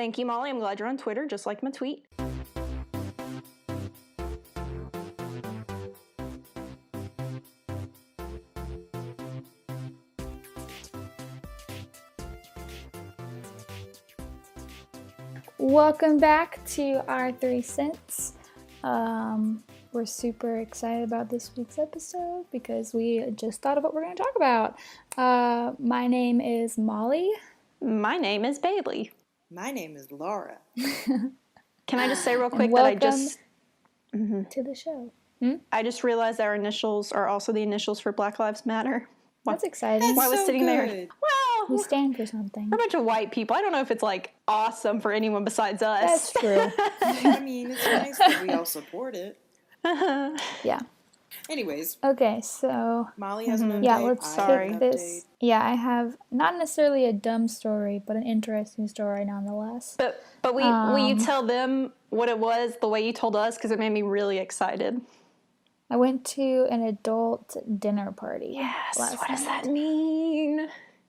Thank you, Molly. I'm glad you're on Twitter, just like my tweet. Welcome back to Our 3 Cents. We're super excited about this week's episode because we just thought of what we're going to talk about. My name is Molly. My name is Bailey. My name is Laura. Can I just say real quick that to the show. I just realized our initials are also the initials for Black Lives Matter. That's exciting. Why I was so sitting there. good. Well, We stand for something. we're a bunch of white people. I don't know if it's like awesome for anyone besides us. That's true. I mean, it's nice that we all support it. Yeah. Anyways, Okay, so Molly has an update. yeah, let's I have take an this. update. Yeah, I have not necessarily a dumb story, but an interesting story nonetheless. But will you tell them what it was the way you told us? Because it made me really excited. I went to an adult dinner party. Yes. last What does night. that mean?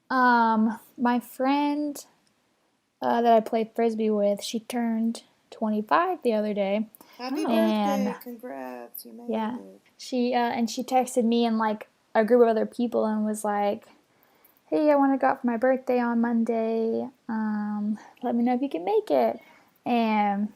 My friend that I played Frisbee with, she turned 25 the other day. Happy And- birthday! Congrats! You made Yeah. it. She texted me and like a group of other people and was like, "Hey, I want to go out for my birthday on Monday. Let me know if you can make it." And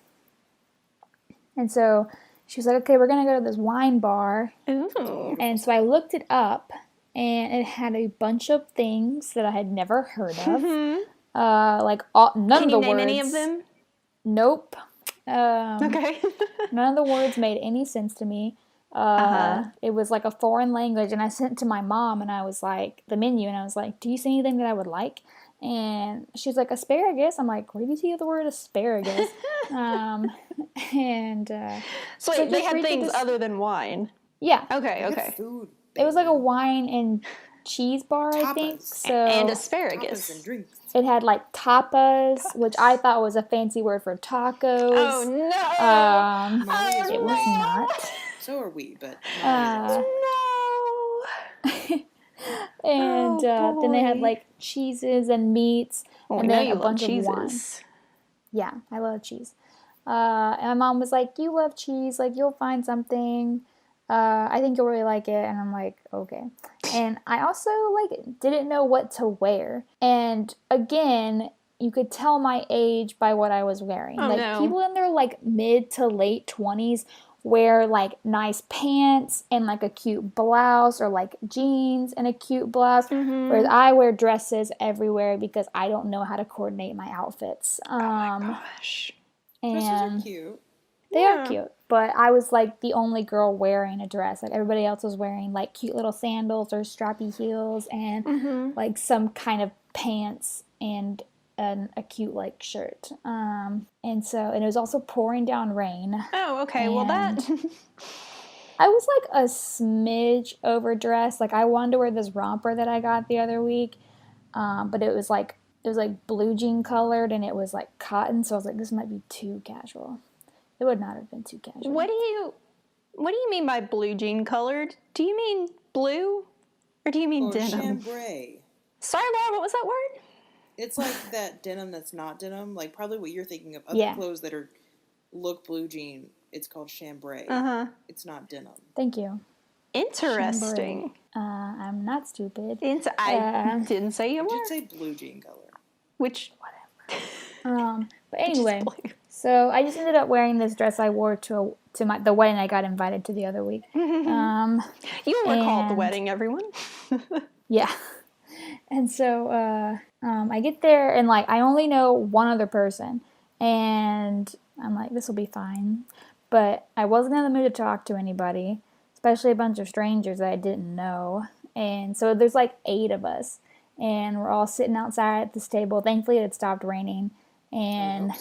so she was like, "Okay, we're gonna go to this wine bar." Ooh. And so I looked it up, and it had a bunch of things that I had never heard of. None Can of you the name words. any of them? Nope. Okay. None of the words made any sense to me. It was like a foreign language, and I sent it to my mom, and I was like, the menu, and I was like, "Do you see anything that I would like?" And she was like, "Asparagus." I'm like, "Where do you see the word asparagus?" So So wait, they just had read through things this- other than wine. Yeah, Okay, Good okay. food. it was like a baby. wine and cheese bar, I think. Tapas. So And Tapas asparagus. and drinks. it had like tapas, which I thought was a fancy word for tacos. Oh no! Molly is It was right. not. So are we, but Uh, No. And Oh, then they had boy. like cheeses and meats, Well, and I know then you a love bunch of cheeses. wine. Yeah, I love cheese. And my mom was like, "You love cheese, like you'll find something. I think you'll really like it." And I'm like, "Okay." And I also like didn't know what to wear. And again, you could tell my age by what I was wearing. Oh, like no. people in their like mid to late 20s wear like nice pants and like a cute blouse, or like jeans and a cute blouse, whereas I wear dresses everywhere because I don't know how to coordinate my outfits. Gosh. dresses are And cute. they Yeah. are cute, but I was like the only girl wearing a dress. Like everybody else was wearing like cute little sandals or strappy heels and like some kind of pants and a cute like shirt. And it was also pouring down rain. Oh, okay. Well, that. I was like a smidge overdressed. Like I wanted to wear this romper that I got the other week, but it was like blue jean colored and it was like cotton. So I was like, this might be too casual. It would not have been too casual. What do you mean by blue jean colored? Do you mean blue, or do you mean Or denim? chambray. Sorry, Laura. What was that word? It's like that denim that's not denim. Like probably what you're thinking of. Other Yeah. clothes that look blue jean. It's called chambray. It's not denim. Thank you. Interesting. I'm not stupid. I didn't say you I were. did say blue jean color. Which But anyway, blue. so I just ended up wearing this dress I wore to the wedding I got invited to the other week. You were called the And- wedding, everyone. Yeah. And so I get there and like I only know one other person, and I'm like, this will be fine. But I wasn't in the mood to talk to anybody, especially a bunch of strangers that I didn't know. And so there's like 8 of us, and we're all sitting outside at this table. Thankfully, it had stopped raining, and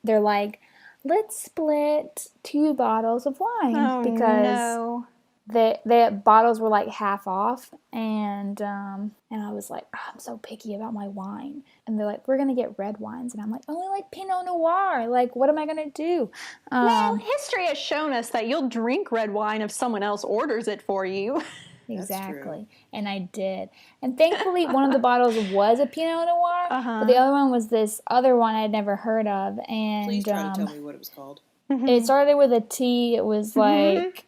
they're like, let's split 2 bottles of wine Oh because no. the bottles were like half off, and I was like, oh, I'm so picky about my wine. And they're like, we're gonna get red wines, and I'm like, only like Pinot Noir. Like, what am I gonna do? Well, history has shown us that you'll drink red wine if someone else orders it for you. Exactly. And I did. And thankfully, one of the bottles was a Pinot Noir, but the other one was this other one I'd never heard of. And please try to tell me what it was called. It started with a T. It was like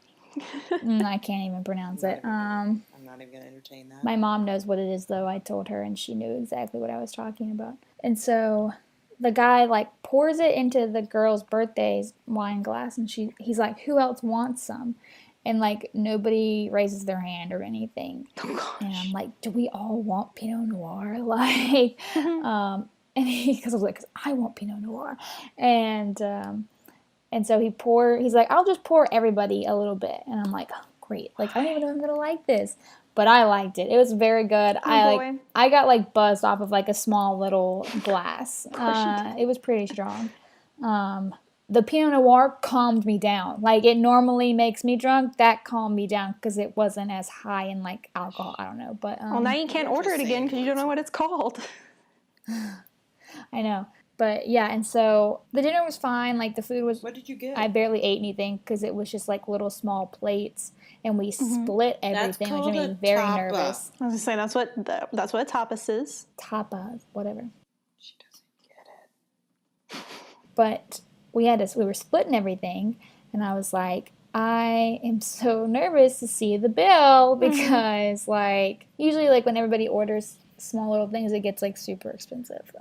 I can't even pronounce it. I'm not even gonna entertain that. My mom knows what it is, though. I told her, and she knew exactly what I was talking about. And so the guy like pours it into the girl's birthday wine glass, and he's like, "Who else wants some?" And like nobody raises their hand or anything. Oh, and I'm like, "Do we all want Pinot Noir?" Like, and because I was like, "Cause I want Pinot Noir," and so he's like, "I'll just pour everybody a little bit," and I'm like, oh, "Great!" Like I don't even know if I'm gonna like this, but I liked it. It was very good. I got like buzzed off of like a small little glass. It was pretty strong. The Pinot Noir calmed me down. Like, it normally makes me drunk. That calmed me down because it wasn't as high in, like, alcohol. I don't know. But well, now you can't order it again because you don't know what it's called. I know. But, yeah, and so the dinner was fine. Like, the food was... What did you get? I barely ate anything because it was just, like, little small plates. And we split everything, which made me very nervous. I was going to say, that's what a tapas is. Tapas, whatever. She doesn't get it. But... we were splitting everything, and I was like, I am so nervous to see the bill because, like, usually, like, when everybody orders small little things, it gets, like, super expensive.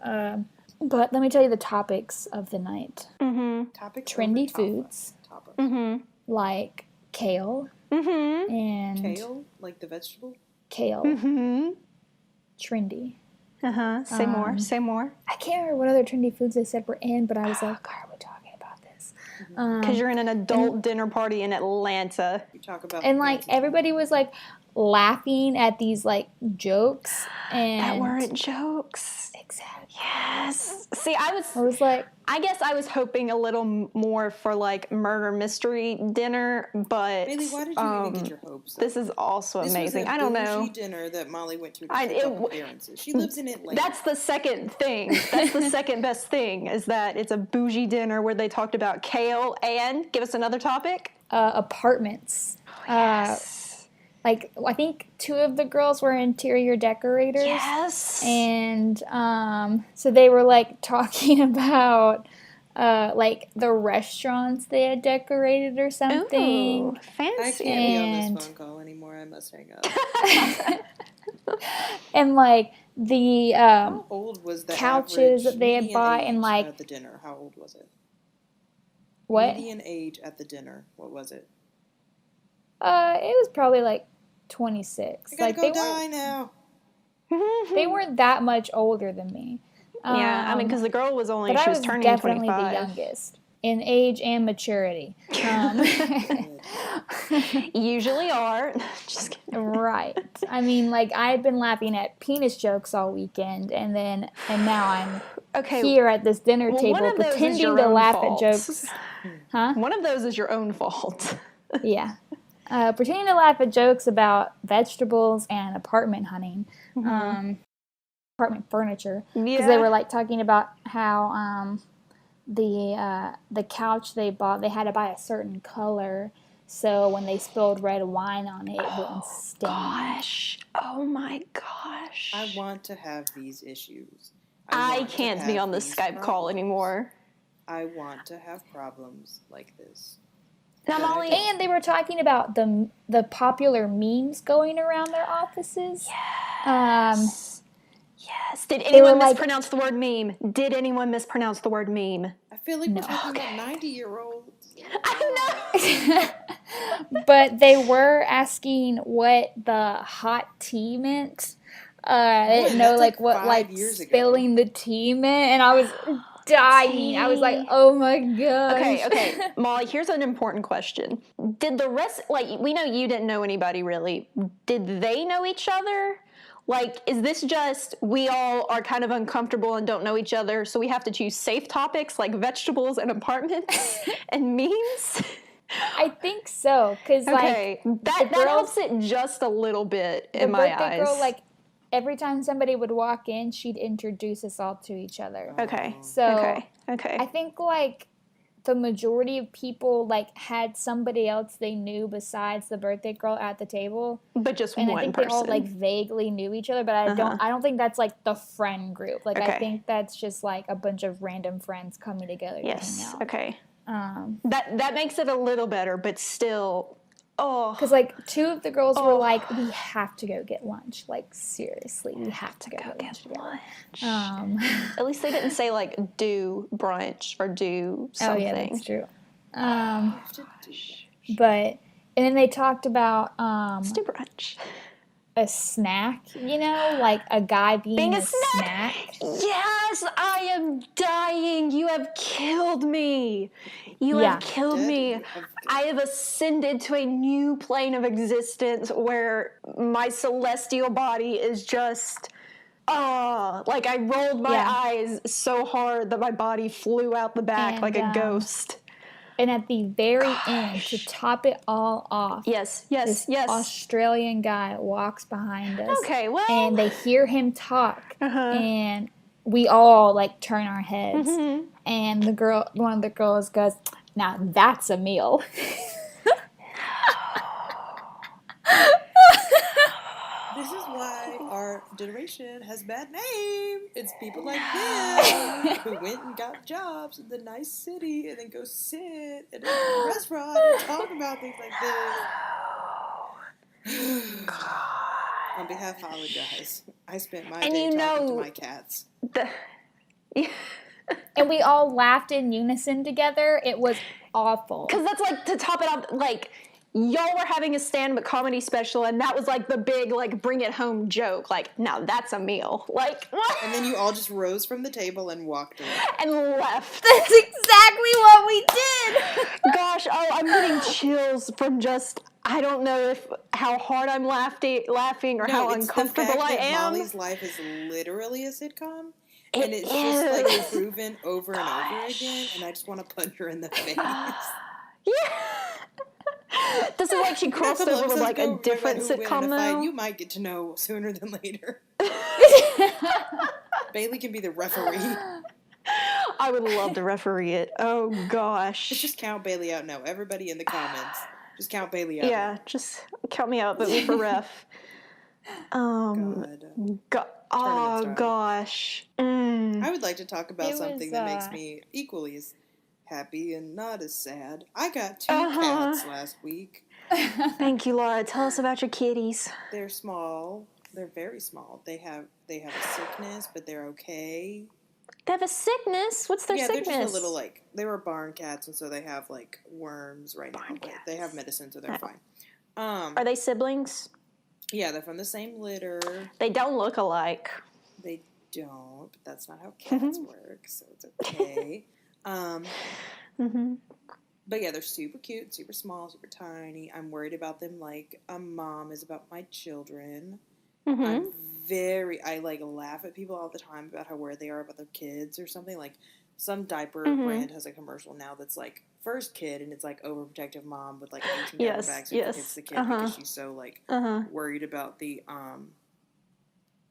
But let me tell you the topics of the night. Topics trendy foods, like kale, and kale, like the vegetable. Kale, trendy. Say more. I can't remember what other trendy foods they said were in, but I was like, why are we talking about this? Because you're in an adult dinner party in Atlanta. You talk about and like everybody was like laughing at these like jokes and that weren't jokes. Exactly. Yes. See, I was like, I guess I was hoping a little more for like murder mystery dinner, but Bailey, why did you even get your hopes up? This is also amazing. Was a I don't know. bougie dinner that Molly went to appearances. She lives in Atlanta. That's the second thing. That's the second best thing is that it's a bougie dinner where they talked about kale and give us another topic. Apartments. Oh, yes. Like, I think 2 of the girls were interior decorators. Yes. And so they were, like, talking about, like, the restaurants they had decorated or something. Ooh, fancy. I can't be on this phone call anymore. I must hang up. And, like, the how old was the couches that they had bought and, like... at the dinner, how old was it? What? Median age at the dinner, what was it? It was probably, like, 26. I gotta go die now. They weren't that much older than me. Yeah, I mean, because the girl was only, she was turning 25. But I was definitely the youngest in age and maturity. Usually are. Just kidding. Right. I mean, like, I've been laughing at penis jokes all weekend, and now I'm here at this dinner table pretending to laugh at jokes. Huh? One of those is your own fault. Yeah. Pretending to laugh at jokes about vegetables and apartment hunting, apartment furniture, because they were like talking about how the couch they bought, they had to buy a certain color, so when they spilled red wine on it, it wouldn't stain. Gosh! Oh my gosh! I want to have these issues. I can't be on the Skype call anymore. I want to have problems like this. Now, Molly, and they were talking about the popular memes going around their offices. Yes. Yes. Did anyone mispronounce the word meme? Did anyone mispronounce the word meme? I feel like we're talking about 90-year-olds. I know. But they were asking what the hot tea meant. I didn't know like what like spilling the tea meant, and I was dying. I was like, oh my gosh. Okay. Molly, here's an important question. Did the rest, like, we know you didn't know anybody really. Did they know each other? Like, is this just we all are kind of uncomfortable and don't know each other, so we have to choose safe topics like vegetables and apartments and memes? I think so, because that helps it just a little bit in my eyes. The birthday girl, like, every time somebody would walk in, she'd introduce us all to each other. Okay. So okay. I think like the majority of people, like, had somebody else they knew besides the birthday girl at the table. But just And one I think person. they all, like, vaguely knew each other, but I don't think that's, like, the friend group. Like, I think that's just, like, a bunch of random friends coming together to hang out. Okay. That makes it a little better, but still... Oh. Because, like, two of the girls were like, we have to go get lunch. Like, seriously, we have to go get lunch together. At least they didn't say, like, do brunch or do something. Oh, yeah, that's true. But, and then they talked about let's do brunch. A snack, you know, like a guy being a snack. Yes, I am dying. You have killed me. You have killed me. I have ascended to a new plane of existence where my celestial body is just, like I rolled my eyes so hard that my body flew out the back like a ghost. And at the very end, to top it all off, this Australian guy walks behind us. Okay, well. And they hear him talk, and we all, like, turn our heads. And one of the girls goes, now that's a meal. This is why our generation has bad name. It's people like them who went and got jobs in the nice city and then go sit in a restaurant and talk about things like this. On behalf, I apologize. I spent my day talking to my cats. And we all laughed in unison together. It was awful. Because that's, like, to top it off, like... Y'all were having a stand-up comedy special, and that was, like, the big, like, bring-it-home joke. Like, now that's a meal. Like, what? And then you all just rose from the table and walked away. And left. That's exactly what we did! Gosh, I'm getting chills from just... I don't know how hard I'm laughing or how uncomfortable I am. Molly's life is literally a sitcom. And it's just, like, proven over and over again, and I just want to punch her in the face. Yeah. This is like she crossed over with, like, a different sitcom, though. You might get to know sooner than later. Bailey can be the referee. I would love to referee it. Oh, gosh. Let's just count Bailey out. No, everybody in the comments. Just count Bailey out. Yeah, just count me out, but me for ref. Gosh. I would like to talk about something that makes me equally as happy and not as sad. I got 2 cats last week. Thank you, Laura. Tell us about your kitties. They're small. They're very small. They have a sickness, but they're okay. They have a sickness? What's their sickness? They're just a little, like, they were barn cats, and so they have, like, worms right now. But they have medicine, so they're fine. Are they siblings? Yeah, they're from the same litter. They don't look alike. They don't, but that's not how cats work, so it's okay. But yeah, they're super cute, super small, super tiny. I'm worried about them like a mom is about my children. I like laugh at people all the time about how worried they are about their kids or something. Like some diaper brand has a commercial now that's like first kid, and it's like overprotective mom with like 18 diaper bags and forgets the kid because she's so like worried about the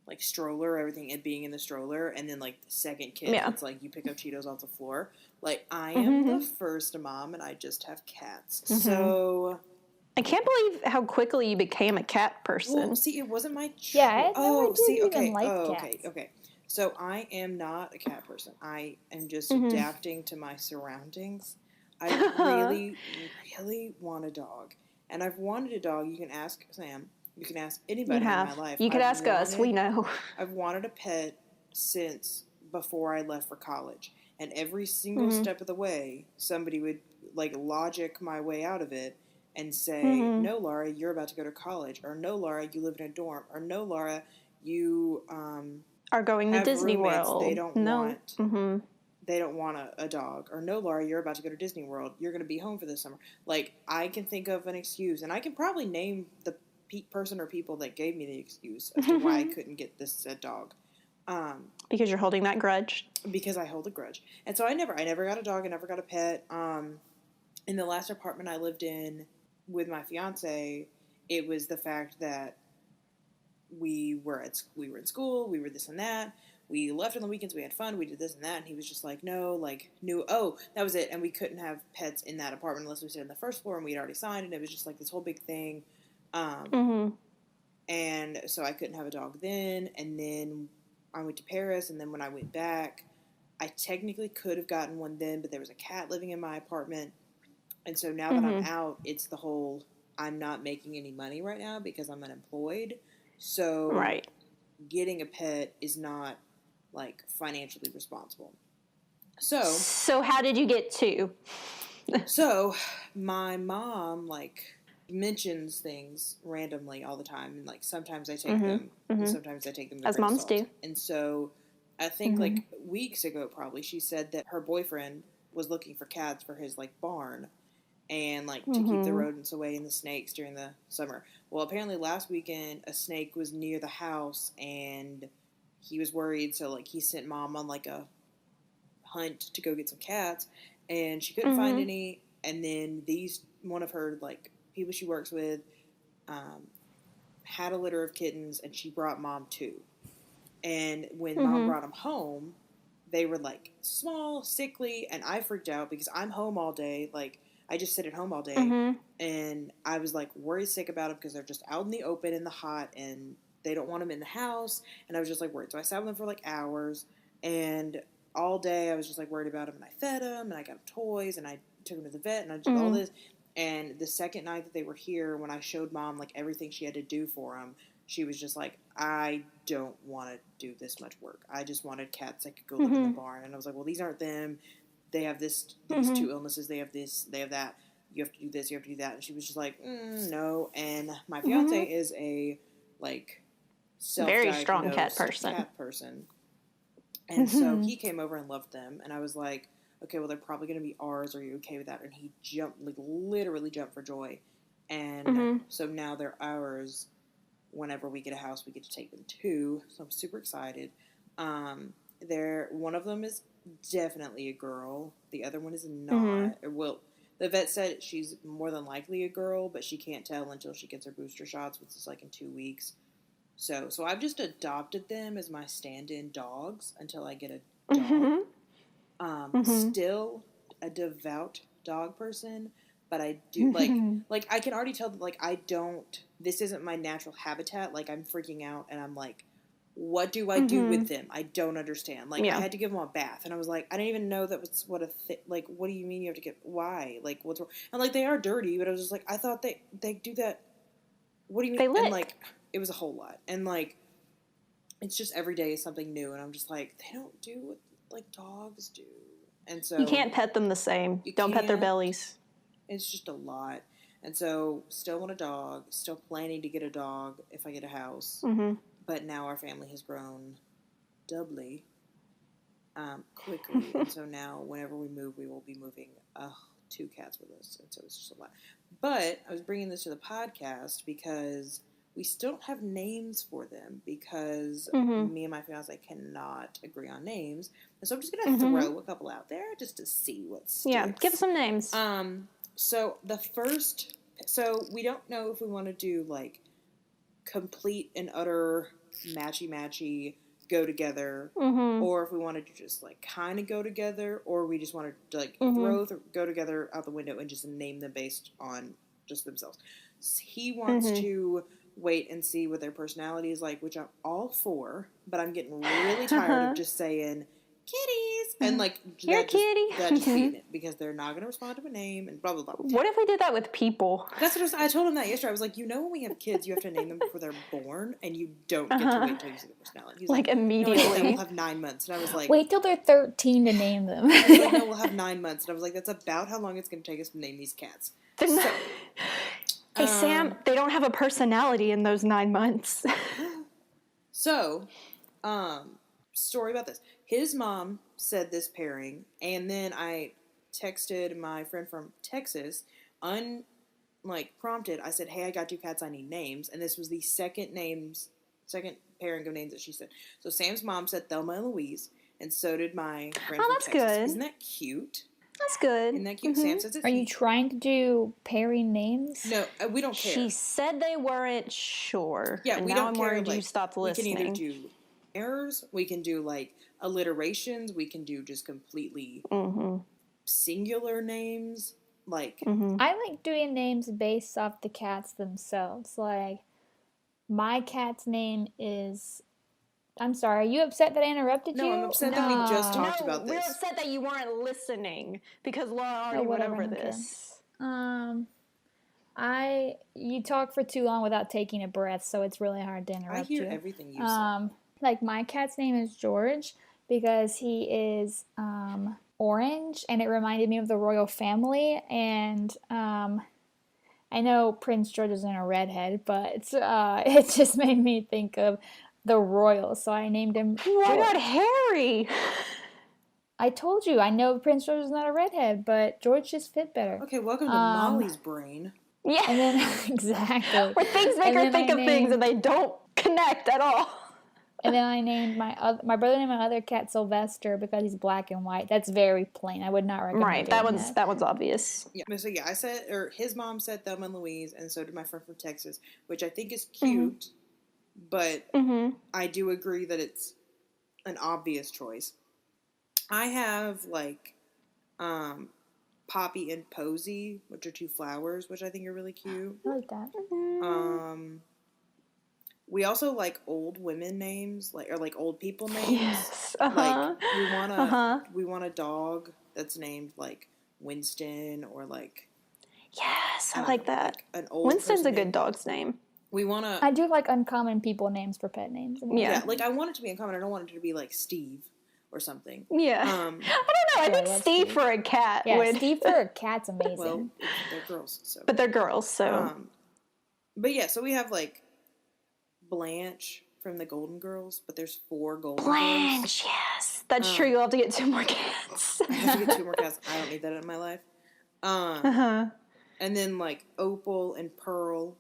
like stroller, everything, it being in the stroller, and then like the second kid, it's like you pick up Cheetos off the floor. Like I am the first mom, and I just have cats. So I can't believe how quickly you became a cat person. Well, see, it wasn't my choice. Yeah, cats. Okay. So I am not a cat person. I am just adapting to my surroundings. I really, really want a dog, and I've wanted a dog. You can ask Sam. You can ask anybody in my life. You could ask us. We know. I've wanted a pet since before I left for college. And every single step of the way, somebody would, like, logic my way out of it and say, no, Laura, you're about to go to college. Or, no, Laura, you live in a dorm. Or, no, Laura, you are going to Disney roommates. World. They don't want a dog. Or, no, Laura, you're about to go to Disney World. You're going to be home for this summer. Like, I can think of an excuse. And I can probably name the person or people that gave me the excuse as to why I couldn't get this said dog. Because you're holding that grudge. Because I hold a grudge. And so I never got a dog. I never got a pet. In the last apartment I lived in with my fiance, it was the fact that we were in school, we were this and that. we left on the weekends, we had fun, we did this and that, and he was just like, no, like, that was it, and we couldn't have pets in that apartment unless we stayed on the first floor, and we had already signed, and it was just like this whole big thing, and so I couldn't have a dog then, and then I went to Paris, and then when I went back, I technically could have gotten one then, but there was a cat living in my apartment, and so now that I'm out, it's the whole, I'm not making any money right now because I'm unemployed, so getting a pet is not, like, financially responsible. So how did you get two? So my mom, like, mentions things randomly all the time, and, like, sometimes I take them, and sometimes I take them as moms do. And so I think like weeks ago probably she said that her boyfriend was looking for cats for his, like, barn and, like, to keep the rodents away and the snakes during the summer. Well, apparently last weekend a snake was near the house and he was worried, so, like, he sent Mom on, like, a hunt to go get some cats, and she couldn't find any, and then one of her, like, people she works with had a litter of kittens, and she brought Mom two. And when Mom brought them home, they were, like, small, sickly, and I freaked out because I'm home all day, like, I just sit at home all day, and I was, like, worried sick about them because they're just out in the open in the hot, and they don't want them in the house, and I was just, like, worried. So I sat with them for, like, hours, and all day I was just, like, worried about them, and I fed them, and I got them toys, and I took them to the vet, and I did all this, and the second night that they were here, when I showed Mom, like, everything she had to do for them, she was just like, I don't want to do this much work. I just wanted cats that could go live in the barn, and I was like, well, these aren't them. They have these two illnesses, they have this, they have that, you have to do this, you have to do that, and she was just like, no, and my fiance is a, like, very strong cat person, and so he came over and loved them, and I was like, okay, well, they're probably going to be ours, are you okay with that? And he jumped, like, literally jumped for joy, and so now they're ours. Whenever we get a house, we get to take them too, so I'm super excited. One of them is definitely a girl. The other one is not. Well, the vet said she's more than likely a girl, but she can't tell until she gets her booster shots, which is, like, in 2 weeks. So I've just adopted them as my stand-in dogs until I get a dog. Still a devout dog person, but I do, like, I can already tell that, like, this isn't my natural habitat. Like, I'm freaking out, and I'm like, what do I do with them? I don't understand. Like, I had to give them a bath, and I was like, I didn't even know that was what like, what do you mean you have to get, why? Like, what's wrong? And, like, they are dirty, but I was just like, I thought they do that. What do you mean? They lick. And, like, it was a whole lot. And, like, it's just every day is something new, and I'm just like, they don't do what, like, dogs do. And so you can't pet them the same. Don't pet their bellies. It's just a lot. And so, still want a dog, still planning to get a dog if I get a house. But now our family has grown doubly quickly. And so now, whenever we move, we will be moving 2 cats with us. And so it's just a lot. But I was bringing this to the podcast because we still don't have names for them because me and my fiance cannot agree on names. And so I'm just going to throw a couple out there just to see what sticks. Yeah, give some names. So we don't know if we want to do, like, complete and utter matchy go together, or if we want to just, like, kind of go together, or we just want to, like, throw go together out the window and just name them based on just themselves. He wants to wait and see what their personality is like, which I'm all for, but I'm getting really tired of just saying kitties and, like, that just being it, because they're not going to respond to a name and blah blah blah. What if we did that with people? That's what I told him that yesterday. I was like, when we have kids, you have to name them before they're born, and you don't get to wait until you see the personality. He's like immediately. No, we'll have 9 months, and I was like, wait till they're 13 to name them. I was like, no, we'll have 9 months, and I was like, that's about how long it's going to take us to name these cats. Hey, Sam, they don't have a personality in those 9 months. So, story about this. His mom said this pairing, and then I texted my friend from Texas, prompted. I said, hey, I got 2 cats, I need names. And this was the second pairing of names that she said. So Sam's mom said Thelma and Louise, and so did my friend from Texas. Good. Isn't that cute? That's good. Isn't that cute? Sam says it's Are you trying to do pairing names? No, we don't care. She said they weren't sure. Yeah, and we now don't I'm care. worried Like, you stopped listening. We can either do pairs. We can do, like, alliterations. We can do just completely singular names. Like, I like doing names based off the cats themselves. Like, my cat's name is... I'm sorry, are you upset that I interrupted you? no, I'm upset that we just talked about We're this. upset that you weren't listening because Laura already went over this. You talk for too long without taking a breath, so it's really hard to interrupt you. I hear everything you say. Like, my cat's name is George because he is orange, and it reminded me of the royal family. And I know Prince George isn't a redhead, but it just made me think of the royals, so I named him George. Why not Harry? I told you, I know Prince George is not a redhead, but George just fit better. Okay, welcome to Molly's brain. Yeah. And then, exactly. Where things make her think of things and they don't connect at all. And then I named my brother named my other cat Sylvester because he's black and white. That's very plain. I would not recommend Right, that one's obvious. Yeah. So yeah, his mom said Thelma and Louise, and so did my friend from Texas, which I think is cute, but I do agree that it's an obvious choice. I have, like, Poppy and Posy, which are two flowers, which I think are really cute. I like that. We also like old women names, or old people names. Yes. Like, we want a dog that's named, like, Winston, or, like... Yes, I like that. Like an old Winston's a good dog's name. We want to... I do like uncommon people names for pet names. Yeah, like, I want it to be uncommon. I don't want it to be, like, Steve or something. Yeah. I don't know. I think Steve for a cat would... Steve for a cat's amazing. Well, they're girls, so... But they're girls, so... but yeah, so we have, like, Blanche from the Golden Girls, but there's 4 Golden Girls. Blanche, yes. That's true. You'll have to get 2 more cats. I have to get 2 more cats. I don't need that in my life. And then, like, Opal and Pearl.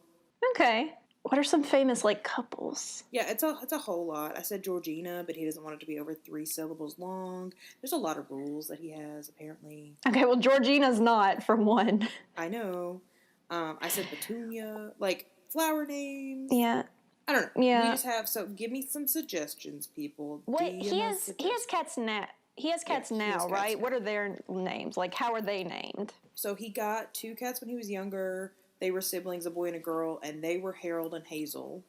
Okay. What are some famous, like, couples? Yeah, it's a whole lot. I said Georgina, but he doesn't want it to be over 3 syllables long. There's a lot of rules that he has, apparently. Okay, well, Georgina's not, for one. I know. I said Petunia. Like, flower names. Yeah. I don't know. Yeah. We just have... So, give me some suggestions, people. Wait, he has cats now. He has cats now, right? Now. What are their names? Like, how are they named? So, he got 2 cats when he was younger. They were siblings, a boy and a girl, and they were Harold and Hazel.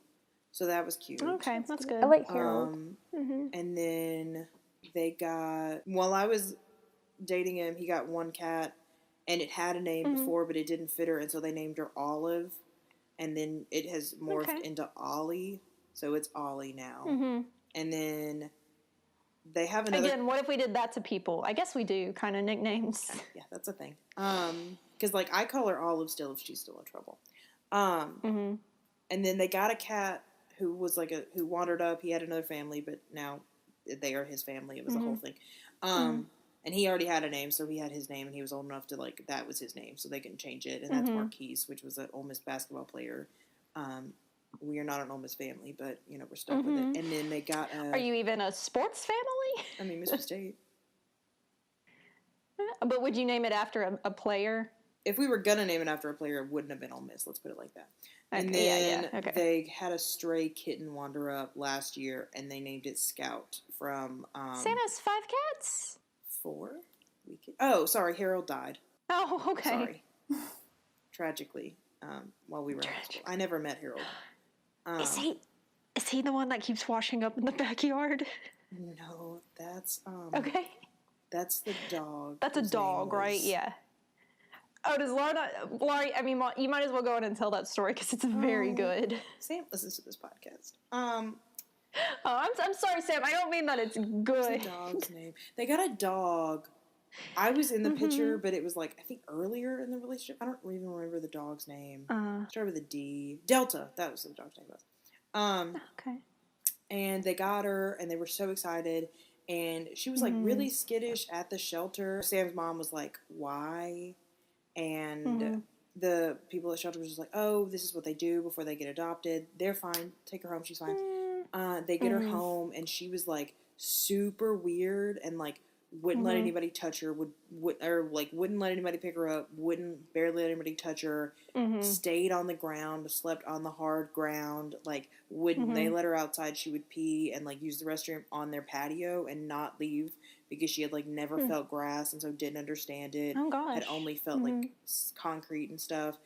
So that was cute. Okay, that's good. I like Harold. And then they got... While I was dating him, he got 1 cat, and it had a name before, but it didn't fit her, and so they named her Olive. And then it has morphed into Ollie, so it's Ollie now. And then they have another... Again, what if we did that to people? I guess we do, kind of nicknames. Yeah, that's a thing. Because, like, I call her Olive still if she's still in trouble. And then they got a cat who was, like, who wandered up. He had another family, but now they are his family. It was a whole thing. And he already had a name, so he had his name, and he was old enough to, like, that was his name, so they couldn't change it. And that's Marquise, which was an Ole Miss basketball player. We are not an Ole Miss family, but, you know, we're stuck with it. And then they got Are you even a sports family? I mean, Mississippi State. But would you name it after a player? If we were going to name it after a player, it wouldn't have been Ole Miss. Let's put it like that. Okay, And then Okay. they had a stray kitten wander up last year, and they named it Scout from... Sam has 5 cats? 4? Oh, sorry, Harold died. Oh, okay. Sorry. Tragically, while we were in high school. I never met Harold. Is he the one that keeps washing up in the backyard? No, that's... Okay. That's the dog. That's a dog, right? Yeah. Oh, does Laura not... Laura, I mean, you might as well go in and tell that story because it's very good. Sam listens to this podcast. Oh, I'm sorry, Sam. I don't mean that it's good. What's the dog's name? They got a dog. I was in the picture, but it was like, I think earlier in the relationship. I don't even remember the dog's name. Started with a D. Delta. That was what the dog's name was. Okay. And they got her, and they were so excited. And she was like really skittish at the shelter. Sam's mom was like, why? And the people at the shelter was just like, oh, this is what they do before they get adopted. They're fine. Take her home. She's fine. They get her home, and she was like super weird and like wouldn't let anybody touch her, wouldn't let anybody pick her up, wouldn't barely let anybody touch her, stayed on the ground, slept on the hard ground, like, wouldn't they let her outside, she would pee and, like, use the restroom on their patio and not leave because she had, like, never felt grass and so didn't understand it. Oh, gosh. Had only felt, like, concrete and stuff.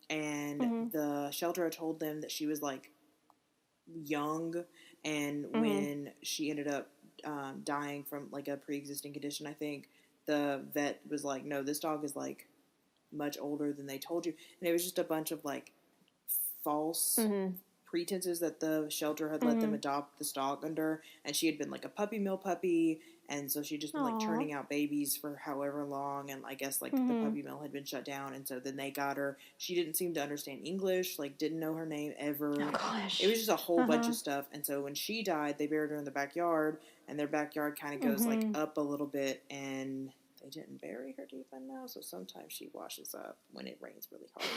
And the shelter had told them that she was, like, young, and when she ended up dying from, like, a pre-existing condition, I think, the vet was like, no, this dog is, like, much older than they told you. And it was just a bunch of, like, false pretenses that the shelter had let them adopt this dog under, and she had been, like, a puppy mill puppy, and so she'd just been, like, churning out babies for however long, and I guess, like, the puppy mill had been shut down, and so then they got her. She didn't seem to understand English, like, didn't know her name ever. Oh, gosh. It was just a whole bunch of stuff, and so when she died, they buried her in the backyard, and their backyard kind of goes, like, up a little bit, and they didn't bury her deep enough, so sometimes she washes up when it rains really hard.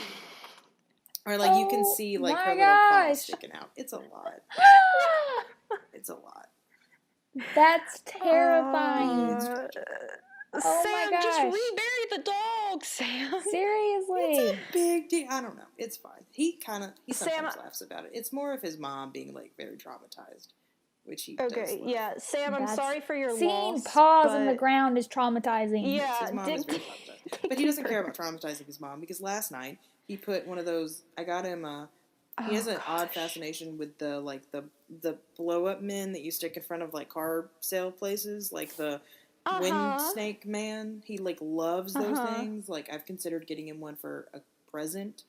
Or, like, you can see, like, her little paw sticking out. It's a lot. It's a lot. That's terrifying. Oh Sam, my gosh. just rebury the dog, Sam. Seriously. It's a big deal. I don't know. It's fine. He sometimes Sam, laughs about it. It's more of his mom being, like, very traumatized, which he does love. Yeah. Sam, I'm sorry for your Seeing loss. paws in the ground is traumatizing. Yeah, His mom is very traumatized. But he doesn't care about traumatizing his mom, because last night he put one of those, I got him he has an odd fascination with the, like, the blow-up men that you stick in front of, like, car sale places, like the wind snake man. He, like, loves those things. Like, I've considered getting him one for a present.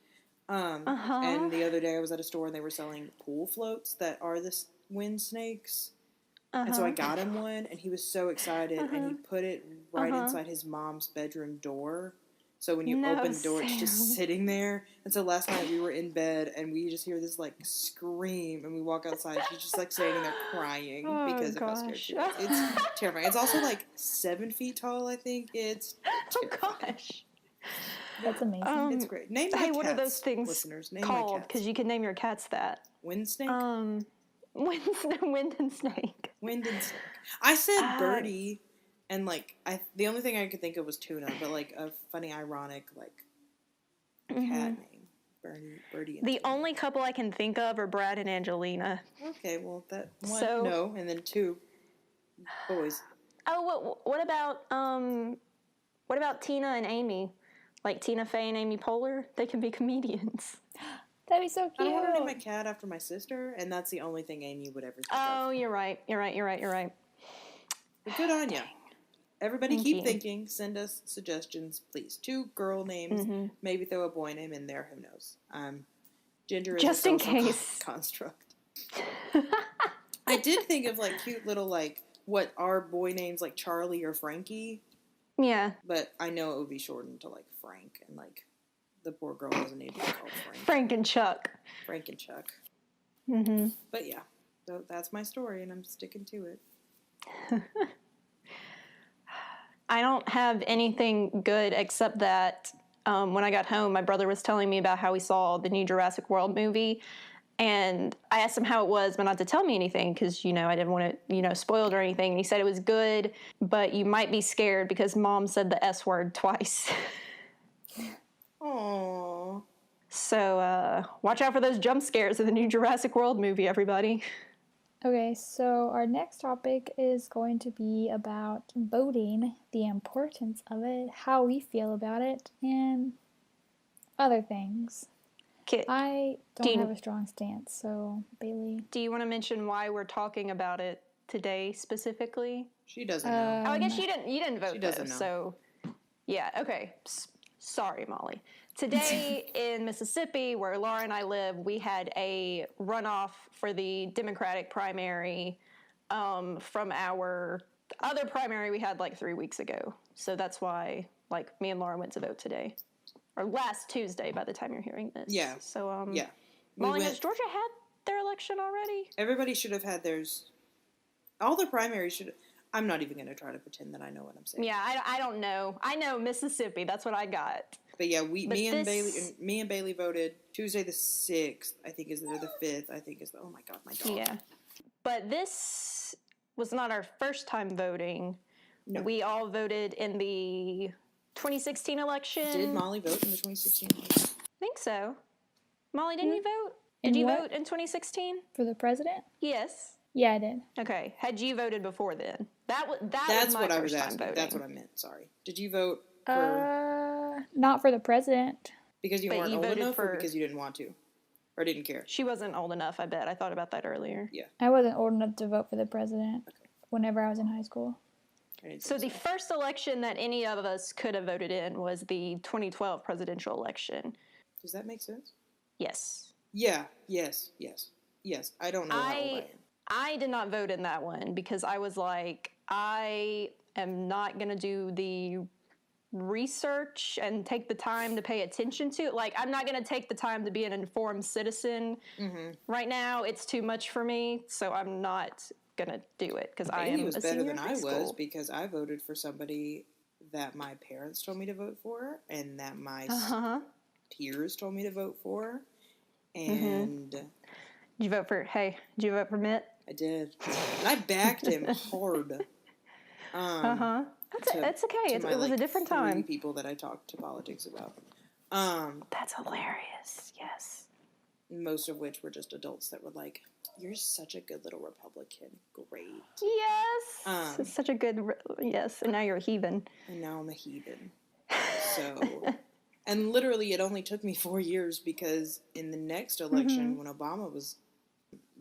And the other day I was at a store and they were selling pool floats that are the wind snakes. And so I got him one, and he was so excited, and he put it right inside his mom's bedroom door. So when you open the door, it's just sitting there. And so last night we were in bed, and we just hear this, like, scream, and we walk outside. She's just, like, standing there crying because of how scared she was. It's terrifying. It's also, like, 7 feet tall, I think. It's terrifying. Gosh. That's amazing. It's great. Name my cats, what are those things listeners. Name called? Because you can name your cats that. Wind snake? Wind and snake. Wind and snake. I said birdie. And, like, the only thing I could think of was tuna, but, like, a funny, ironic, like, cat name. Birdie and The tuna. only couple I can think of are Brad and Angelina. Okay, well, that one, no, and then 2 boys. Oh, what about Tina and Amy? Like Tina Fey and Amy Poehler? They can be comedians. That'd be so cute. I don't want to name my cat after my sister, and that's the only thing Amy would ever think of. Oh, you're right. But good on ya. Everybody keep thinking. Send us suggestions, please. 2 girl names. Maybe throw a boy name in there. Who knows? Gender is just a in social case construct. I did think of, like, cute little, like, what are boy names, like Charlie or Frankie. Yeah. But I know it would be shortened to, like, Frank, and, like, the poor girl doesn't need to be called Frank. Frank and Chuck. Frank and Chuck. But yeah, so that's my story, and I'm sticking to it. I don't have anything good except that when I got home, my brother was telling me about how he saw the new Jurassic World movie. And I asked him how it was, but not to tell me anything because, I didn't want to, spoil it or anything. And he said it was good, but you might be scared because Mom said the S word twice. Aww. So watch out for those jump scares in the new Jurassic World movie, everybody. Okay, so our next topic is going to be about voting, the importance of it, how we feel about it, and other things. I don't have a strong stance, so Bailey. Do you want to mention why we're talking about it today specifically? She doesn't know. I guess you didn't vote. She doesn't know. So, yeah, okay. Sorry, Molly. Today in Mississippi, where Laura and I live, we had a runoff for the Democratic primary from our other primary we had like 3 weeks ago. So that's why, like, me and Laura went to vote today. Or last Tuesday by the time you're hearing this. Yeah. So, yeah. Molly, has Georgia had their election already? Everybody should have had theirs. All the primaries should have. I'm not even going to try to pretend that I know what I'm saying. Yeah, I don't know. I know Mississippi. That's what I got. But yeah, me and Bailey voted Tuesday the 6th. I think is the 5th. I think is oh my god, my dog. Yeah, but this was not our first time voting. No. We all voted in the 2016 election. Did Molly vote in the 2016 election? I think so. Molly, didn't you vote? In Did you what? vote in 2016? For the president? Yes. Yeah, I did. Okay. Had you voted before then? That's That's my what I was first time asking. voting. That's what I meant. Sorry. Did you vote for... Not for the president. because you but weren't you old voted enough or for- because you didn't want to? Or didn't care? She wasn't old enough, I bet. I thought about that earlier. Yeah. I wasn't old enough to vote for the president Okay. whenever I was in high school. I didn't So think the first election that any of us could have voted in was the 2012 presidential election. Does that make sense? Yes. Yeah. Yes. I don't know how old I am. I did not vote in that one because I was like, I am not going to do the research and take the time to pay attention to it. Like, I'm not going to take the time to be an informed citizen right now. It's too much for me, so I'm not going to do it because I am Bailey was a better senior than in I high was school. because I voted for somebody that my parents told me to vote for and that my peers told me to vote for. And Did you vote for Mitt? I did. And I backed him hard. That's okay. It was a different 3 time. people that I talked to politics about. That's hilarious. Yes. Most of which were just adults that were like, "You're such a good little Republican. Great." Yes. It's such a good. Yes. And now you're a heathen. And now I'm a heathen. So, and literally it only took me 4 years because in the next election, when Obama was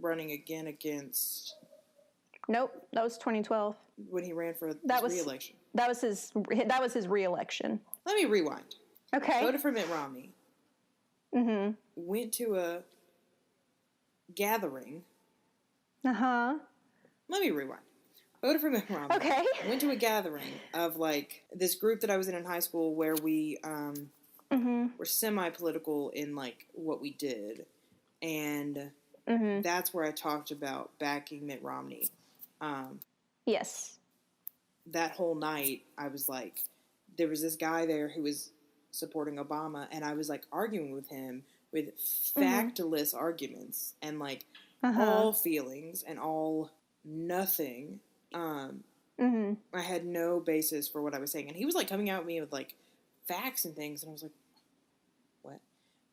running again against... Nope. That was 2012. when he ran for his re-election. That was his re-election. Let me rewind. Okay. Voted for Mitt Romney. Went to a gathering. Uh-huh. Let me rewind. Voted for Mitt Romney. Okay. Went to a gathering of like this group that I was in high school where we were semi-political in like what we did, and that's where I talked about backing Mitt Romney. Yes. That whole night, I was like, there was this guy there who was supporting Obama, and I was like arguing with him with factless arguments and like all feelings and all nothing. I had no basis for what I was saying, and he was like coming at me with like facts and things, and I was like, what?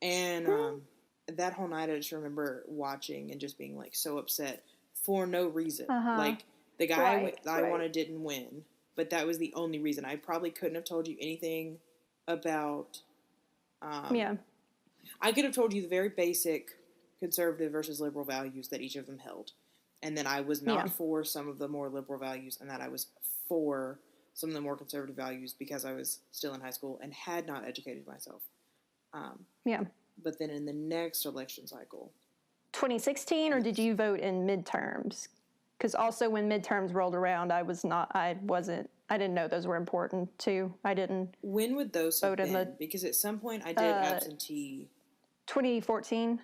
And that whole night, I just remember watching and just being like so upset for no reason. Like the guy I wanted didn't win, but that was the only reason. I probably couldn't have told you anything about. I could have told you the very basic conservative versus liberal values that each of them held. And then I was not for some of the more liberal values, and that I was for some of the more conservative values because I was still in high school and had not educated myself. But then in the next election cycle. 2016, or did you vote in midterms? Because also when midterms rolled around, I didn't know those were important too. I didn't. When would those have been? Because at some point I did absentee. 2014?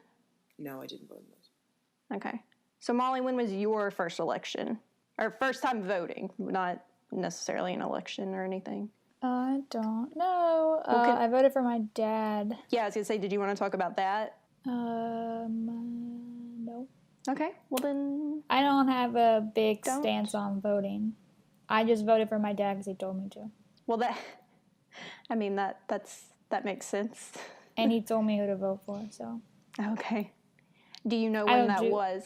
No, I didn't vote in those. Okay. So Molly, when was your first election? Or first time voting, not necessarily an election or anything? I don't know. I voted for my dad. Yeah, I was going to say, did you want to talk about that? No. Okay, well then... I don't have a big stance on voting. I just voted for my dad because he told me to. Well, that makes sense. And he told me who to vote for, so... Okay. Do you know when that was?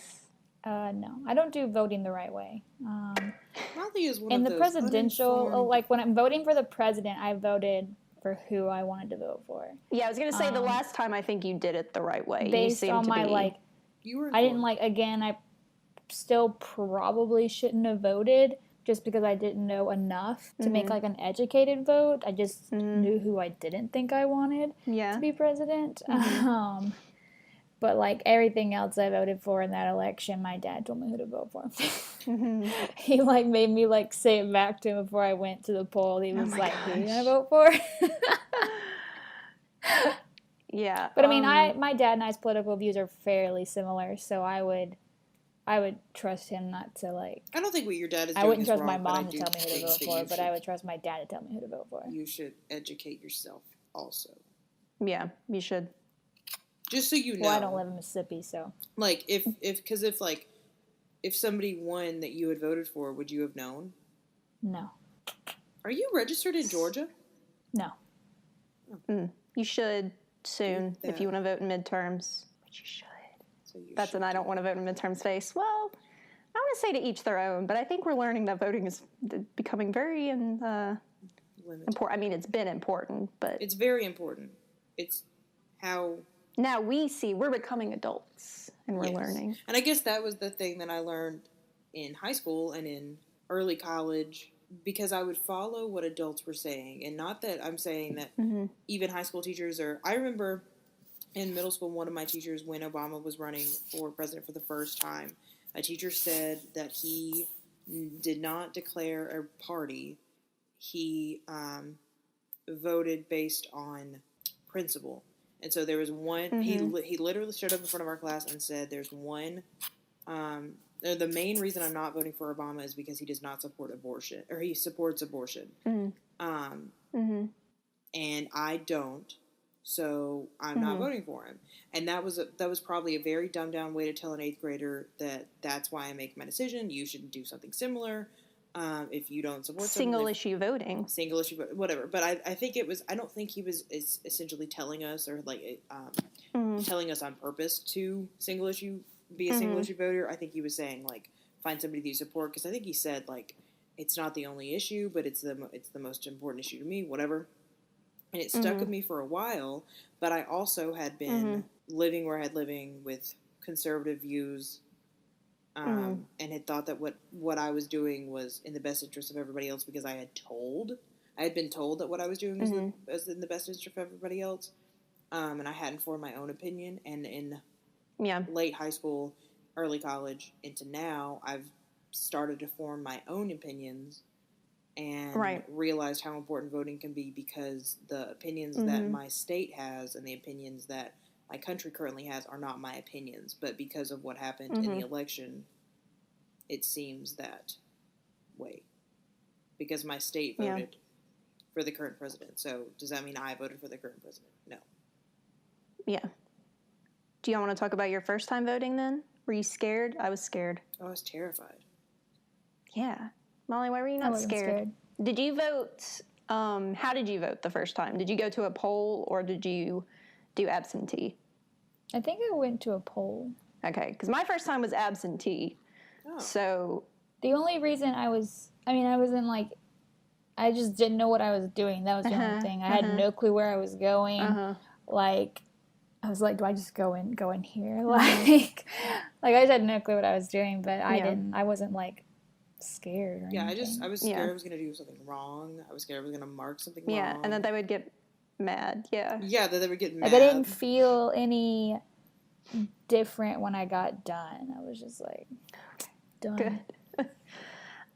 No. I don't do voting the right way. Molly is one in of the those presidential, uninformed... like when I'm voting for the president, I voted for who I wanted to vote for. Yeah, I was going to say the last time I think you did it the right way. Based on my, like... You were I didn't, like, again, I still probably shouldn't have voted just because I didn't know enough to make, like, an educated vote. I just knew who I didn't think I wanted to be president. But, like, everything else I voted for in that election, my dad told me who to vote for. He, like, made me, like, say it back to him before I went to the poll. He was like, who are you going to vote for? Yeah. But, I mean, my dad and I's political views are fairly similar, so I would trust him not to, like... I don't think what your dad is doing I wouldn't is trust wrong, my mom but to tell me who to vote for, but I would trust my dad to tell me who to vote for. You should educate yourself also. Yeah, you should. Just so you know. Well, I don't live in Mississippi, so... Like, if somebody won that you had voted for, would you have known? No. Are you registered in Georgia? No. You should soon Do if you that. want to vote in midterms. But you should. So you That's should an I don't want to vote in midterms face. Well, I want to say to each their own, but I think we're learning that voting is becoming very limited. important. I mean, it's been important, but It's very important. It's how... now we're becoming adults and we're Yes. learning. And I guess that was the thing that I learned in high school and in early college, because I would follow what adults were saying. And not that I'm saying that even high school teachers are... I remember in middle school, one of my teachers, when Obama was running for president for the first time, a teacher said that he did not declare a party. He voted based on principle. And so there was one, he literally stood up in front of our class and said, there's one, the main reason I'm not voting for Obama is because he does not support abortion, or he supports abortion. And I don't, so I'm not voting for him. And that was probably a very dumbed down way to tell an 8th grader that that's why I make my decision. You should do something similar. If you don't support single issue voting, whatever. But I think it was, I don't think he was essentially telling us, or like telling us on purpose to be a single issue voter. I think he was saying, like, find somebody that you support, because I think he said, like, it's not the only issue, but it's the most important issue to me, whatever. And it stuck with me for a while, but I also had been living where I had living with conservative views, and had thought that what I was doing was in the best interest of everybody else, because I had been told that what I was doing was in the best interest of everybody else, and I hadn't formed my own opinion. And in late high school, early college, into now, I've started to form my own opinions, and realized how important voting can be, because the opinions that my state has and the opinions that my country currently has are not my opinions, but because of what happened in the election, it seems that way. Because my state voted for the current president. So does that mean I voted for the current president? No. Yeah. Do y'all want to talk about your first time voting then? Were you scared? I was scared. I was terrified. Yeah. Molly, why were you not scared? Did you vote, how did you vote the first time? Did you go to a poll, or did you do absentee? I think I went to a poll. Okay, because my first time was absentee. Oh. So the only reason I wasn't like, I just didn't know what I was doing. That was the only thing. I had no clue where I was going. Like, I was like, do I just go in here? Like I just had no clue what I was doing, but I wasn't like scared or anything. I was scared I was going to do something wrong. I was scared I was going to mark something wrong. Yeah, and then they would get mad. Yeah, that they would get mad. Like, I didn't feel any different when I got done. I was just like, done. Good.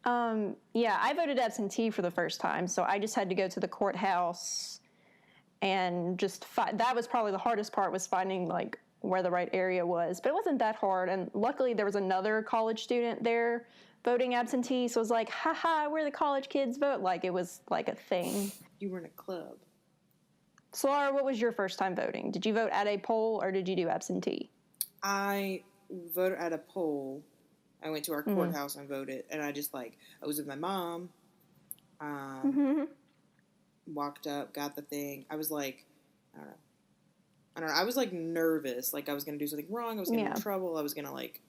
I voted absentee for the first time, so I just had to go to the courthouse and just that was probably the hardest part, was finding like where the right area was. But it wasn't that hard, and luckily there was another college student there voting absentee, so it was like, haha, we're the college kids vote. Like, it was like a thing. You were in a club. So, Laura, what was your first time voting? Did you vote at a poll, or did you do absentee? I voted at a poll. I went to our courthouse and voted, and I was with my mom, walked up, got the thing. I was like, I don't know. I was like nervous, like I was going to do something wrong. I was going to get in trouble. I was going to like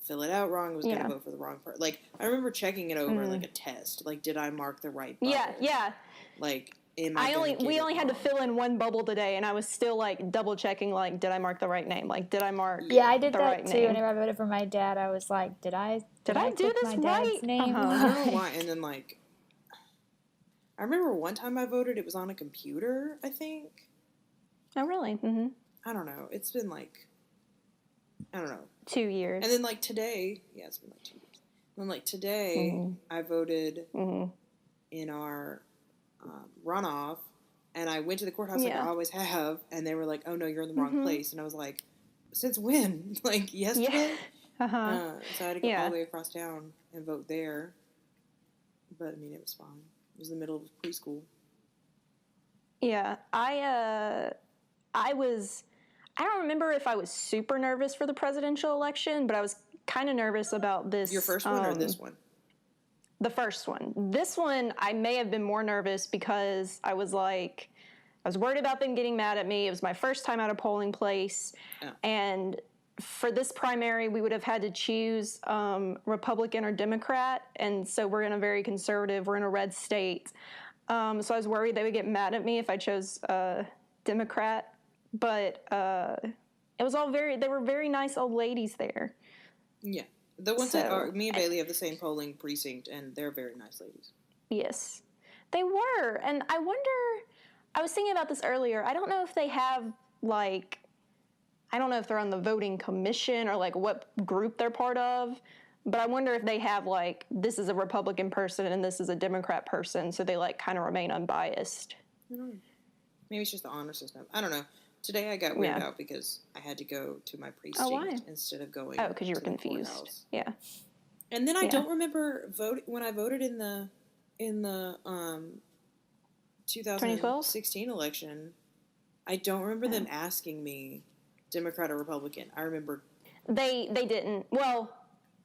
fill it out wrong. I was going to vote for the wrong part. Like, I remember checking it over like a test. Like, did I mark the right bubble? Yeah. Like, we only had to fill in one bubble today, and I was still like double checking, like, did I mark the right name? Like, did I mark I did the that right too. name? Whenever I voted for my dad, I was like, did I do this my right? dad's name? I don't know why. And then like, I remember one time I voted, it was on a computer, I think. Oh, really? Mm-hmm. I don't know. It's been like, I don't know. 2 years. And then like today, it's been like 2 years. And then like today, I voted in our runoff, and I went to the courthouse like I always have, and they were like, oh no, you're in the wrong place. And I was like, since when? Like, yesterday? So I had to go all the way across town and vote there. But I mean, it was fine. It was the middle of preschool. Yeah, I don't remember if I was super nervous for the presidential election, but I was kind of nervous about this. Your first one or this one? The first one. This one, I may have been more nervous because I was like, I was worried about them getting mad at me. It was my first time at a polling place. Oh. And for this primary, we would have had to choose Republican or Democrat. And so we're in a very conservative, we're in a red state. So I was worried they would get mad at me if I chose Democrat. But it was all they were very nice old ladies there. Yeah. The ones that are, me and Bailey have the same polling precinct, and they're very nice ladies. Yes, they were. And I wonder, I was thinking about this earlier. I don't know if they have, like, I don't know if they're on the voting commission or, like, what group they're part of. But I wonder if they have, like, this is a Republican person and this is a Democrat person. So they, like, kind of remain unbiased. I don't know. Maybe it's just the honor system. I don't know. Today I got weirded out because I had to go to my precinct instead of going. Oh, because you were confused. Yeah. And then I don't remember when I voted in the 2016 election. I don't remember them asking me Democrat or Republican. I remember they didn't. Well,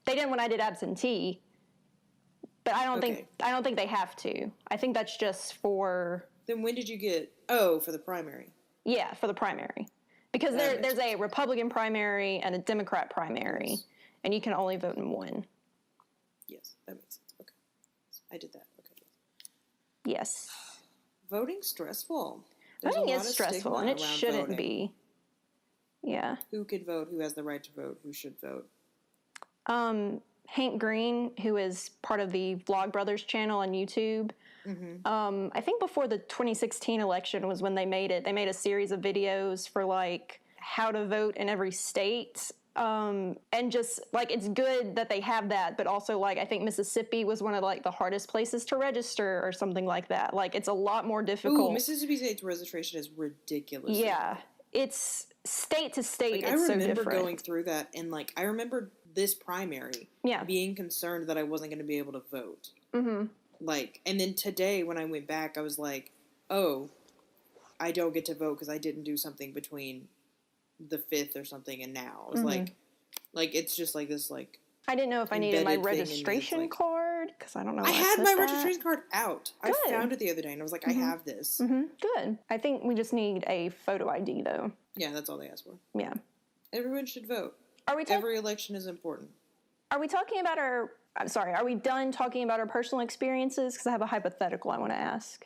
they didn't when I did absentee. But I don't think they have to. I think that's just for. Then when did you get? Oh, for the primary. Yeah, for the primary. Because there's a Republican primary and a Democrat primary, and you can only vote in one. Yes, that makes sense. Okay. I did that. Okay. Yes. Voting's stressful. Voting is stressful, and it shouldn't be. Yeah. Who can vote? Who has the right to vote? Who should vote? Hank Green, who is part of the Vlogbrothers channel on YouTube, I think before the 2016 election was when they made it. They made a series of videos for, like, how to vote in every state. And just, like, it's good that they have that, but also, like, I think Mississippi was one of, like, the hardest places to register or something like that. Like, it's a lot more difficult. Ooh, Mississippi State's registration is ridiculous. Yeah. It's state to state, like, it's so different. I remember going through that, and, like, I remember this primary being concerned that I wasn't going to be able to vote. Mm-hmm. Like, and then today when I went back, I was like, oh, I don't get to vote because I didn't do something between the 5th or something and now. I was like, it's just like this, like, I didn't know if I needed my registration card because I don't know. I had my registration card out. Good. I found it the other day and I was like, I have this. Mm-hmm. Good. I think we just need a photo ID though. Yeah, that's all they ask for. Yeah. Everyone should vote. Every election is important. Are we talking about are we done talking about our personal experiences? Because I have a hypothetical I want to ask.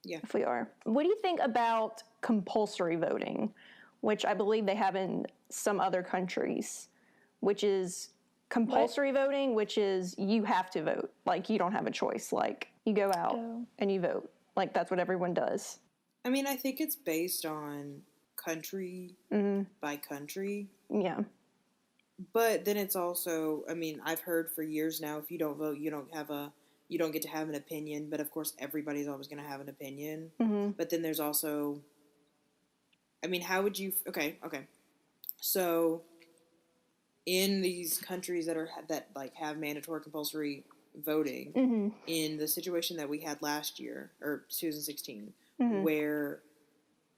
Yeah. If we are. What do you think about compulsory voting, which I believe they have in some other countries, which is compulsory voting, which is you have to vote. Like, you don't have a choice. Like, you go out and you vote. Like, that's what everyone does. I mean, I think it's based on country by country. Yeah. But then it's also, I mean, I've heard for years now, if you don't vote, you don't get to have an opinion. But of course, everybody's always going to have an opinion. Mm-hmm. But then there's also, I mean, how would you? Okay. So, in these countries that have mandatory compulsory voting, in the situation that we had last year or 2016, where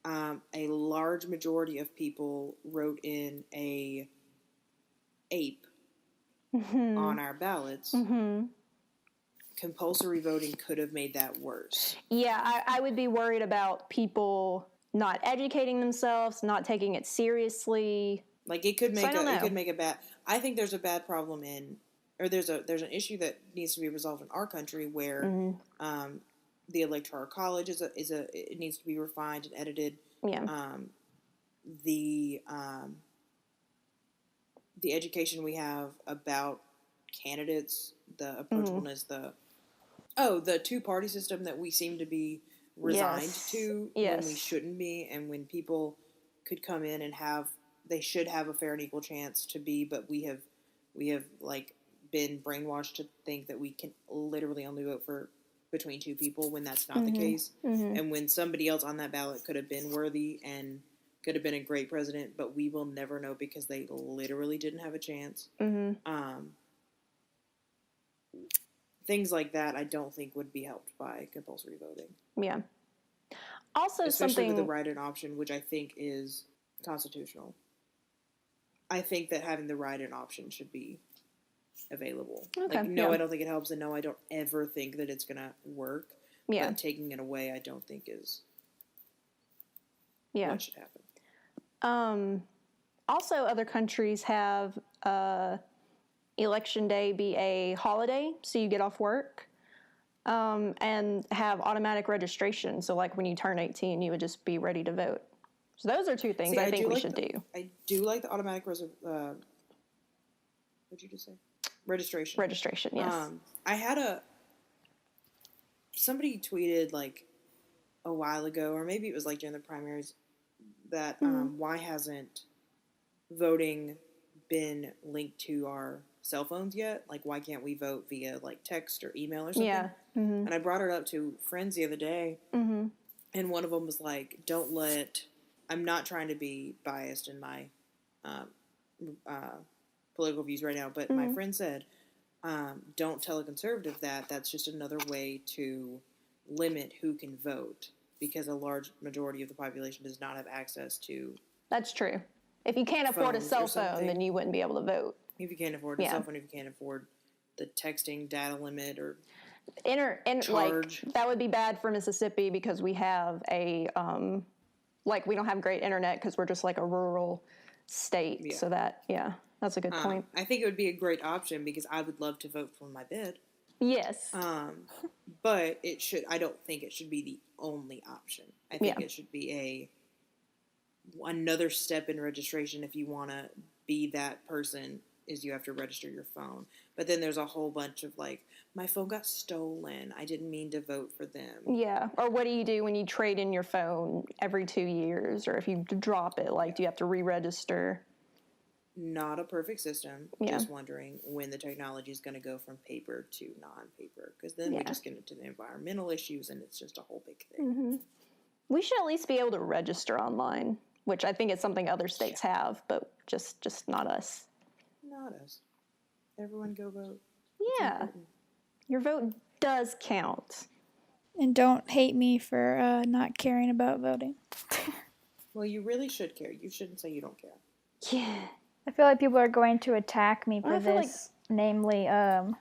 a large majority of people wrote in a ape on our ballots, compulsory voting could have made that worse. Yeah, I would be worried about people not educating themselves, not taking it seriously. Like, it could make a bad. I think there's a bad problem there's an issue that needs to be resolved in our country where the electoral college it needs to be refined and edited. Yeah. The education we have about candidates, the approachableness, the two-party system that we seem to be resigned to when we shouldn't be, and when people could come in and they should have a fair and equal chance to be, but we have like been brainwashed to think that we can literally only vote for between two people when that's not the case, and when somebody else on that ballot could have been worthy and could have been a great president, but we will never know because they literally didn't have a chance. Things like that, I don't think would be helped by compulsory voting. Yeah. Also, especially with the right and option, which I think is constitutional. I think that having the right and option should be available. Okay, Like, no, yeah. I don't think it helps, and no, I don't ever think that it's going to work. Yeah. But taking it away, I don't think is Yeah. what should happen. Also, other countries have Election Day be a holiday, so you get off work, and have automatic registration. So, like, when you turn 18, you would just be ready to vote. So those are two things I think we should do. I do like the automatic what'd you just say? Registration. Registration, yes. I had somebody tweeted, like, a while ago, or maybe it was, like, during the primaries, that why hasn't voting been linked to our cell phones yet? Like, why can't we vote via, like, text or email or something? Yeah. Mm-hmm. And I brought it up to friends the other day, and one of them was like, don't let... I'm not trying to be biased in my political views right now, but my friend said, don't tell a conservative that. That's just another way to limit who can vote, because a large majority of the population does not have access to... That's true. If you can't afford a cell phone, then you wouldn't be able to vote. If you can't afford a cell phone, if you can't afford the texting data limit or charge. Like, that would be bad for Mississippi because we have we don't have great internet because we're just like a rural state. Yeah. So that's a good point. I think it would be a great option because I would love to vote from my bed. Yes. But I don't think it should be the only option. I think it should be another step in registration. If you want to be that person, is you have to register your phone. But then there's a whole bunch of, like, my phone got stolen, I didn't mean to vote for them. Yeah. Or what do you do when you trade in your phone every 2 years? Or if you drop it, like, do you have to re-register? Not a perfect system. Just wondering when the technology is going to go from paper to non-paper. Because then we just get into the environmental issues, and it's just a whole big thing. Mm-hmm. We should at least be able to register online, which I think is something other states have, but just not us. Not us. Everyone go vote. Yeah. Your vote does count. And don't hate me for not caring about voting. Well, you really should care. You shouldn't say you don't care. Yeah. I feel like people are going to attack me for this, namely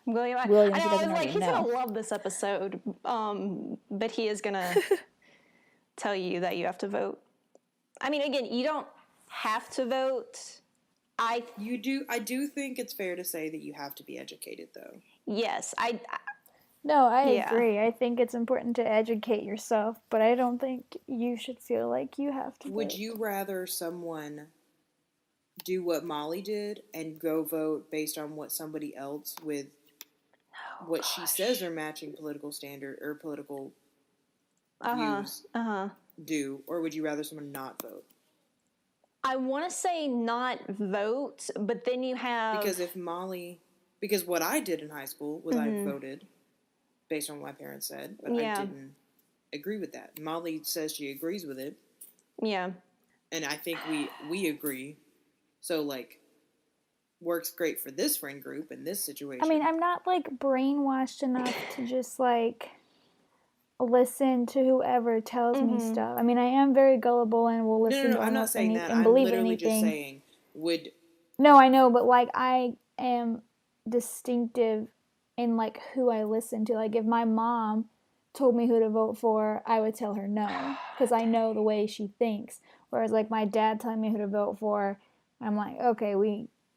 William. I was like, he's going to love this episode, but he is going to tell you that you have to vote. I mean, again, you don't have to vote. I do think it's fair to say that you have to be educated, though. Yes, I agree. I think it's important to educate yourself, but I don't think you should feel like you have to Would vote. you rather someone do what Molly did and go vote based on what somebody else with what she says are matching political standard or political views do, or would you rather someone not vote? I want to say not vote, but then you have... Because what I did in high school was I voted based on what my parents said, but I didn't agree with that. Molly says she agrees with it. Yeah. And I think we agree. So, like, works great for this friend group in this situation. I mean, I'm not, like, brainwashed enough to just, like, listen to whoever tells me stuff. I mean, I am very gullible and will listen to I'm not saying that. and I'm believe literally anything. just saying, No, I know, but, like, I am distinctive in, like, who I listen to. Like, if my mom told me who to vote for, I would tell her no, because I know the way she thinks. Whereas, like, my dad telling me who to vote for, I'm like, okay,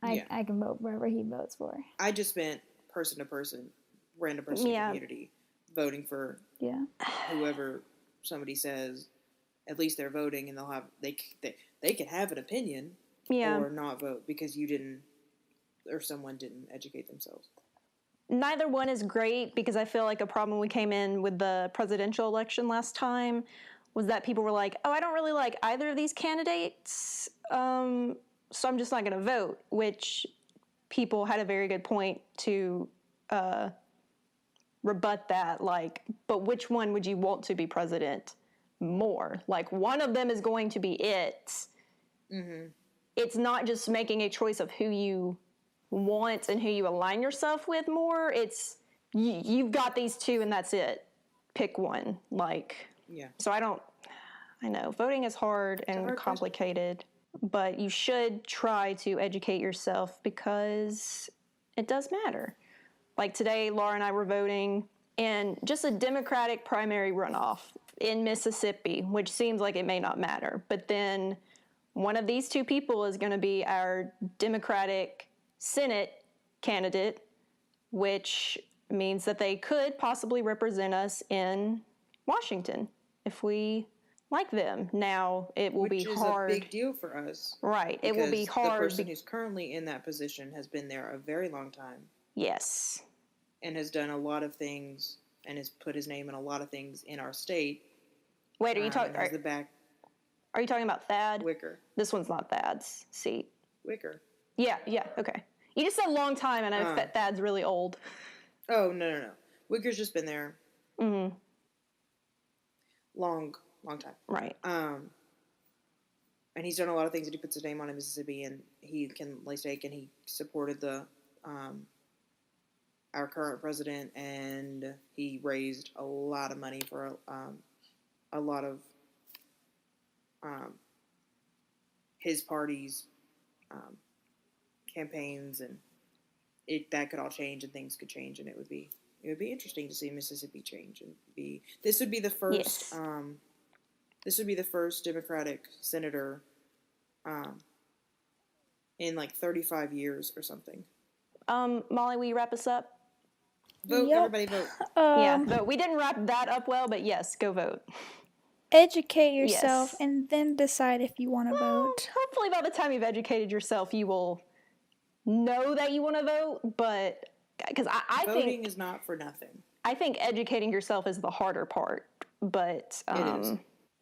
I can vote wherever he votes for. I just meant person to person, random person in the community, voting for whoever somebody says. At least they're voting, and they can have an opinion or not vote because you didn't, or someone didn't educate themselves. Neither one is great because I feel like a problem we came in with the presidential election last time was that people were like, oh, I don't really like either of these candidates, so I'm just not going to vote, which people had a very good point to rebut that. Like, but which one would you want to be president more? Like, one of them is going to be it. Mm-hmm. It's not just making a choice of who you want and who you align yourself with more. It's you've got these two and that's it. Pick one. So I know voting is hard and complicated, but you should try to educate yourself because it does matter. Like today, Laura and I were voting in just a Democratic primary runoff in Mississippi, which seems like it may not matter. But then one of these two people is going to be our Democratic Senate candidate, which means that they could possibly represent us in Washington if we like them. Now, it will be hard. Which is a big deal for us. Right. It will be hard. The person who's currently in that position has been there a very long time. Yes. And has done a lot of things and has put his name in a lot of things in our state. Wait, are you talking? Are you talking about Thad? Wicker. This one's not Thad's seat. Wicker. Yeah, okay. You just said long time, and I know Thad's really old. Oh, no. Wicker's just been there. Mm-hmm. Long time. Right. And he's done a lot of things that he puts his name on in Mississippi, and he can lay stake, and he supported our current president, and he raised a lot of money for a lot of his party's campaigns, and that could all change, and things could change, and it would be interesting to see Mississippi change, and this would be the first this would be the first Democratic senator in like 35 years or something. Molly, will you wrap us up? Vote, Yep. Everybody vote. Vote. We didn't wrap that up well, but yes, go vote. Educate yourself, Yes. and then decide if you want to vote. Hopefully by the time you've educated yourself, you will know that you want to vote, but because I Voting think is not for nothing. I think educating yourself is the harder part, but It is.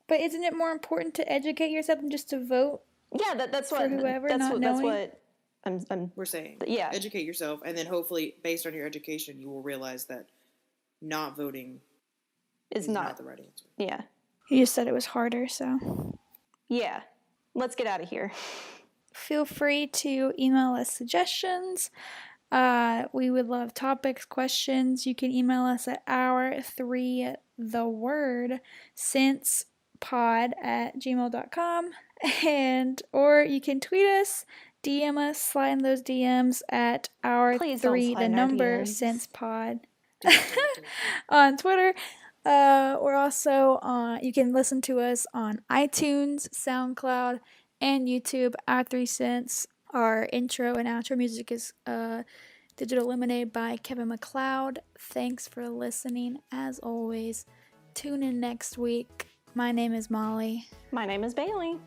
But isn't it more important to educate yourself than just to vote? Yeah, that's what whoever, that's not what knowing? that's what I'm We're saying. Yeah. Educate yourself, and then hopefully, based on your education, you will realize that not voting is is not the right answer. Yeah. You just said it was harder, so. Yeah. Let's get out of here. Feel free to email us suggestions. We would love topics, questions. You can email us at ourthreecentspod@gmail.com, or you can tweet us, DM us, slide in those DMs at Please don't slide in our DMs. ourthreecentspod on Twitter. We're also you can listen to us on iTunes, SoundCloud, and YouTube. Our 3 Cents. Our intro and outro music is Digital Lemonade by Kevin MacLeod. Thanks for listening. As always, tune in next week. My name is Molly. My name is Bailey.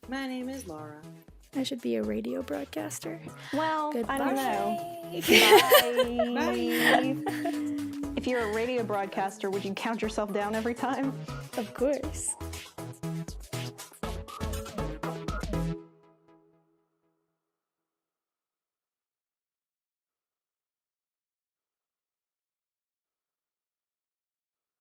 My name is Laura. I should be a radio broadcaster. Well, Goodbye. I don't know. Bye. If you're a radio broadcaster, would you count yourself down every time? Of course.